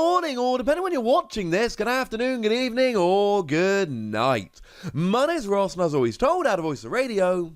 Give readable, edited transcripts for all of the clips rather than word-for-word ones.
morning, or depending when you're watching this, good afternoon, good evening, or good night. My name's Ross, and as always told, out of Voice of Radio.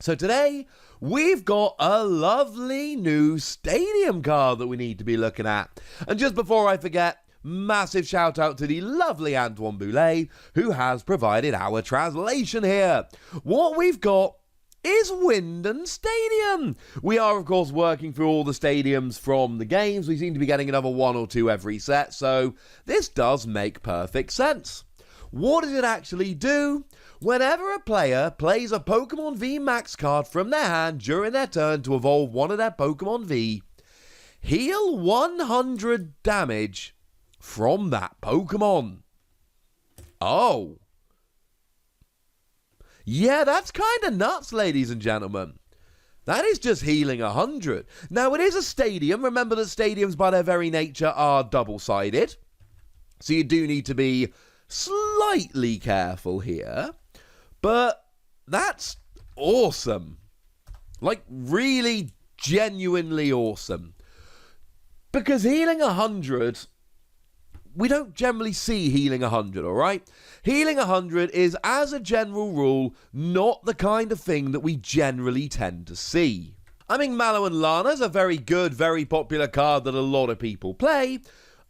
So today, we've got a lovely new stadium card that we need to be looking at. And just before I forget, massive shout out to the lovely Antoine Boulet, who has provided our translation here. What we've got is Wyndon Stadium. We are, of course, working through all the stadiums from the games. We seem to be getting another one or two every set, so this does make perfect sense. What does it actually do? Whenever a player plays a Pokemon VMAX card from their hand during their turn to evolve one of their Pokemon V, heal 100 damage from that Pokemon. Oh. Yeah, that's kind of nuts, ladies and gentlemen. That is just healing 100. Now, it is a stadium. Remember that stadiums, by their very nature, are double-sided. So you do need to be slightly careful here. But that's awesome. Like, really, genuinely awesome. Because healing 100... we don't generally see healing 100, alright? Healing 100 is, as a general rule, not the kind of thing that we generally tend to see. I mean, Mallow and Lana's a very good, very popular card that a lot of people play,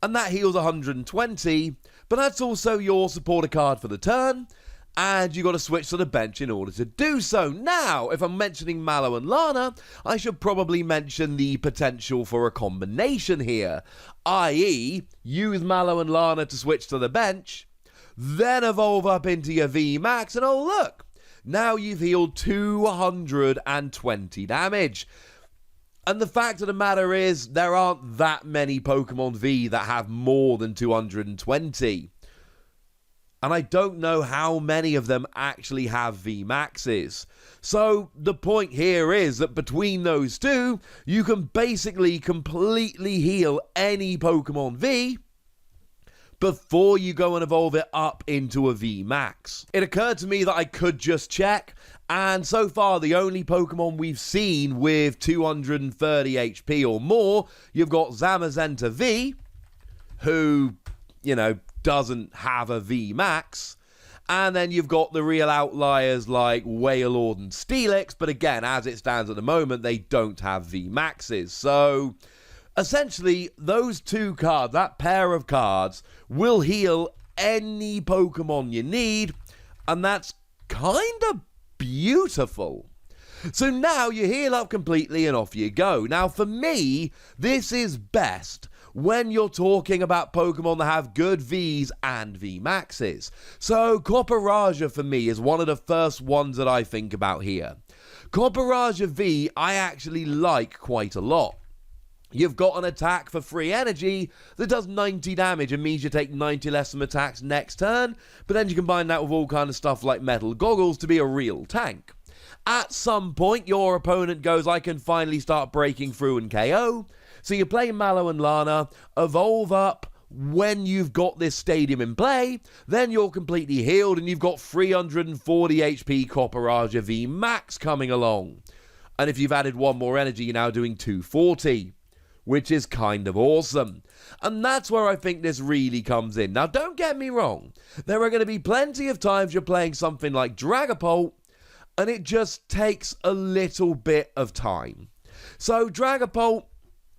and that heals 120, but that's also your supporter card for the turn, and you got to switch to the bench in order to do so. Now, if I'm mentioning Mallow and Lana, I should probably mention the potential for a combination here, i.e., use Mallow and Lana to switch to the bench, then evolve up into your VMAX, and oh look, now you've healed 220 damage. And the fact of the matter is, there aren't that many Pokemon V that have more than 220. And I don't know how many of them actually have VMAXs. So the point here is that between those two, you can basically completely heal any Pokemon V before you go and evolve it up into a VMAX. It occurred to me that I could just check, and so far the only Pokemon we've seen with 230 HP or more, you've got Zamazenta V, who, you know, doesn't have a VMAX, and then you've got the real outliers like Wailord and Steelix, but again, as it stands at the moment, they don't have VMAXs. So essentially, those two cards, that pair of cards, will heal any Pokemon you need, and that's kind of beautiful. So now you heal up completely and off you go. Now for me, this is best when you're talking about Pokemon that have good Vs and VMAXs. So Copperajah for me is one of the first ones that I think about here. Copperajah V I actually like quite a lot. You've got an attack for free energy that does 90 damage and means you take 90 less from attacks next turn, but then you combine that with all kind of stuff like Metal Goggles to be a real tank. At some point, your opponent goes, I can finally start breaking through and KO. So you play Mallow and Lana, evolve up when you've got this stadium in play, then you're completely healed and you've got 340 HP Copperajah VMAX coming along. And if you've added one more energy, you're now doing 240, which is kind of awesome. And that's where I think this really comes in. Now, don't get me wrong. There are going to be plenty of times you're playing something like Dragapult, and it just takes a little bit of time. So Dragapult,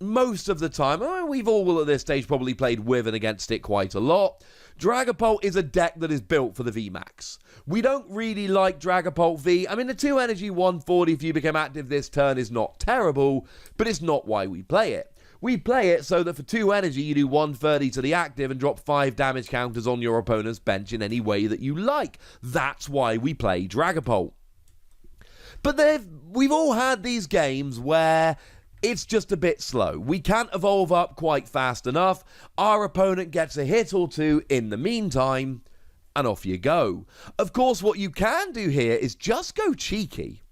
most of the time, we've all at this stage probably played with and against it quite a lot. Dragapult is a deck that is built for the VMAX. We don't really like Dragapult V. I mean, the 2 energy 140 if you become active this turn is not terrible, but it's not why we play it. We play it so that for 2 energy you do 130 to the active and drop 5 damage counters on your opponent's bench in any way that you like. That's why we play Dragapult. But we've all had these games where it's just a bit slow. We can't evolve up quite fast enough. Our opponent gets a hit or two in the meantime, and off you go. Of course, what you can do here is just go cheeky.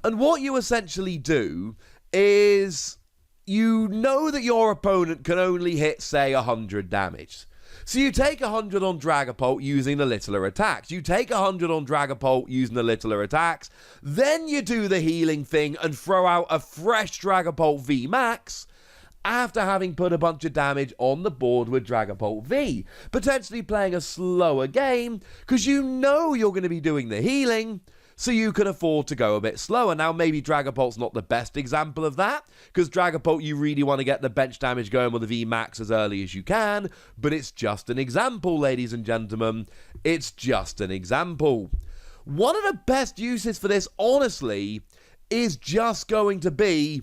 And what you essentially do is you know that your opponent can only hit, say, 100 damage. So you take 100 on Dragapult using the littler attacks. You take 100 on Dragapult using the littler attacks. Then you do the healing thing and throw out a fresh Dragapult VMAX. after having put a bunch of damage on the board with Dragapult V, potentially playing a slower game because you know you're going to be doing the healing, so you can afford to go a bit slower. Now, maybe Dragapult's not the best example of that, because Dragapult, you really want to get the bench damage going with the VMAX as early as you can, but it's just an example, ladies and gentlemen. It's just an example. One of the best uses for this, honestly, is just going to be,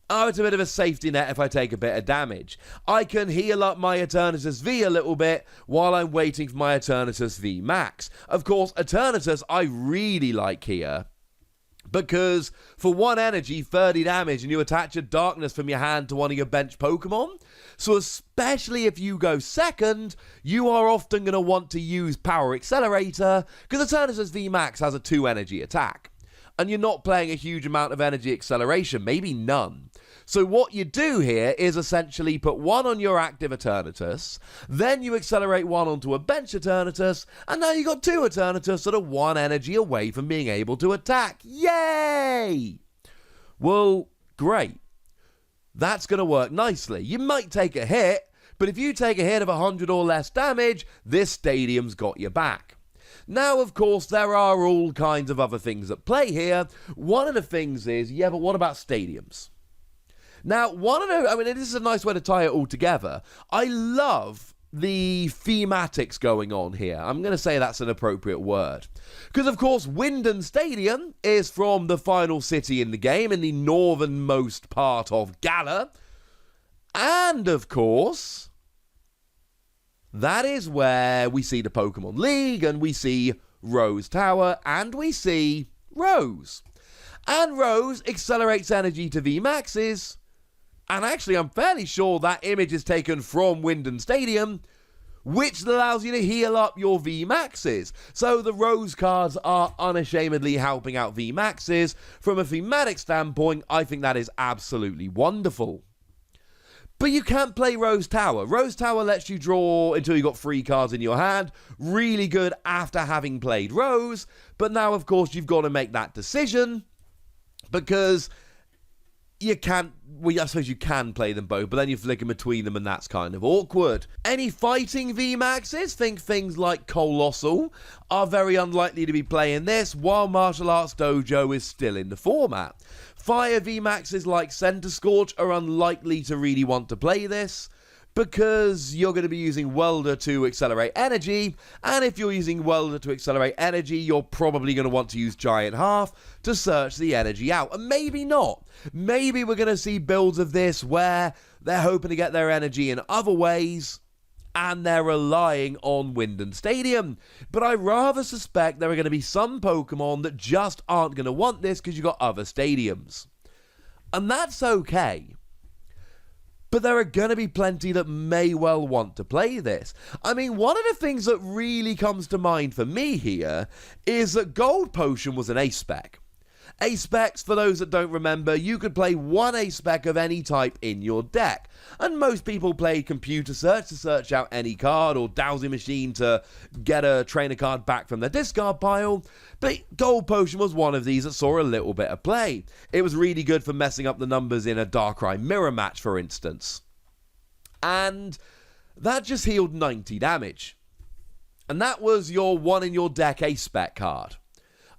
it's a bit of a safety net if I take a bit of damage. I can heal up my Eternatus V a little bit while I'm waiting for my Eternatus V Max. Of course, Eternatus I really like here, because for 1 energy, 30 damage, and you attach a darkness from your hand to one of your bench Pokemon. So especially if you go second, you are often going to want to use Power Accelerator, because Eternatus V Max has a 2 energy attack. And you're not playing a huge amount of energy acceleration, maybe none. So what you do here is essentially put 1 on your active Eternatus, then you accelerate 1 onto a bench Eternatus, and now you've got 2 Eternatus that are 1 energy away from being able to attack. Yay! Well, great. That's going to work nicely. You might take a hit, but if you take a hit of 100 or less damage, this stadium's got your back. Now, of course, there are all kinds of other things at play here. One of the things is, yeah, but what about stadiums? Now, this is a nice way to tie it all together. I love the thematics going on here. I'm going to say that's an appropriate word. Because, of course, Wyndon Stadium is from the final city in the game, in the northernmost part of Galar. And, of course, that is where we see the Pokemon League, and we see Rose Tower, and we see Rose. And Rose accelerates energy to VMAXs, and actually I'm fairly sure that image is taken from Wyndon Stadium, which allows you to heal up your VMAXs. So the Rose cards are unashamedly helping out VMAXs. From a thematic standpoint, I think that is absolutely wonderful. But you can't play Rose Tower. Rose Tower lets you draw until you've got 3 cards in your hand. Really good after having played Rose. But now, of course, you've got to make that decision, because you can't... Well, I suppose you can play them both, but then you're flicking between them, and that's kind of awkward. Any fighting VMAXs, think things like Colossal, are very unlikely to be playing this, while Martial Arts Dojo is still in the format. Fire VMAXs like Centiskorch are unlikely to really want to play this, because you're going to be using Welder to accelerate energy, and if you're using Welder to accelerate energy, you're probably going to want to use Giant Half to search the energy out. And maybe not. Maybe we're going to see builds of this where they're hoping to get their energy in other ways, and they're relying on Wyndon Stadium. But I rather suspect there are going to be some Pokemon that just aren't going to want this because you've got other stadiums. And that's okay. But there are going to be plenty that may well want to play this. I mean, one of the things that really comes to mind for me here is that Gold Potion was an ace spec. Ace specs, for those that don't remember, you could play 1 ace spec of any type in your deck. And most people play Computer Search to search out any card, or Dowsing Machine to get a trainer card back from their discard pile. But Gold Potion was one of these that saw a little bit of play. It was really good for messing up the numbers in a Darkrai mirror match, for instance. And that just healed 90 damage. And that was your 1 in your deck ace spec card.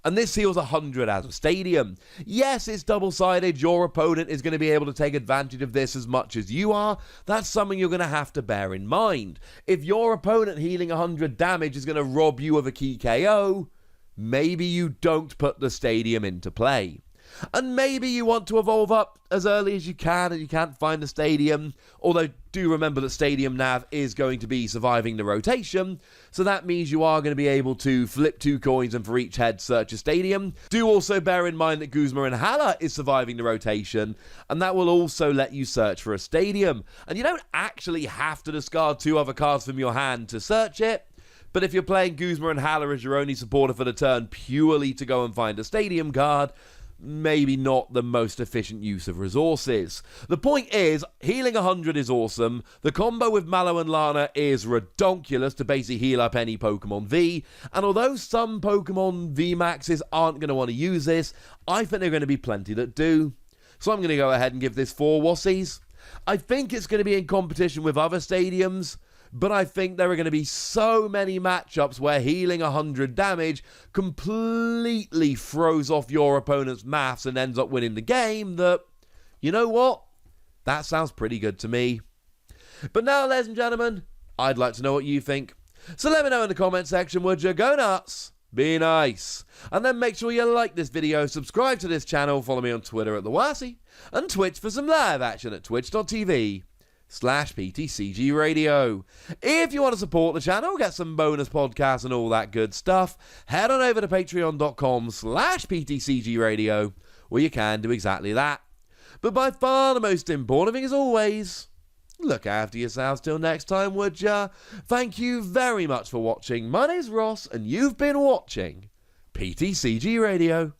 And this heals 100 out of Stadium. Yes, it's double-sided. Your opponent is going to be able to take advantage of this as much as you are. That's something you're going to have to bear in mind. If your opponent healing 100 damage is going to rob you of a key KO, maybe you don't put the Stadium into play. And maybe you want to evolve up as early as you can and you can't find the Stadium. Although, do remember that Stadium Nav is going to be surviving the rotation. So that means you are going to be able to flip 2 coins and for each head search a Stadium. Do also bear in mind that Guzma and Hala is surviving the rotation. And that will also let you search for a Stadium. And you don't actually have to discard 2 other cards from your hand to search it. But if you're playing Guzma and Hala as your only supporter for the turn purely to go and find a Stadium card, maybe not the most efficient use of resources. The point is, healing 100 is awesome. The combo with Mallow and Lana is redonkulous to basically heal up any Pokemon V. And although some Pokemon VMAXs aren't going to want to use this, I think there are going to be plenty that do. So I'm going to go ahead and give this 4 Wassies. I think it's going to be in competition with other stadiums, but I think there are going to be so many matchups where healing 100 damage completely throws off your opponent's maths and ends up winning the game that, you know what? That sounds pretty good to me. But now, ladies and gentlemen, I'd like to know what you think. So let me know in the comment section, would you? Go nuts, be nice. And then make sure you like this video, subscribe to this channel, follow me on Twitter at TheWassy, and Twitch for some live action at twitch.tv/PTCGRadio. If you want to support the channel, get some bonus podcasts and all that good stuff, head on over to patreon.com/PTCGRadio, where you can do exactly that. But by far the most important thing, as always, look after yourselves till next time, would ya? Thank you very much for watching. My name's Ross, and you've been watching PTCG Radio.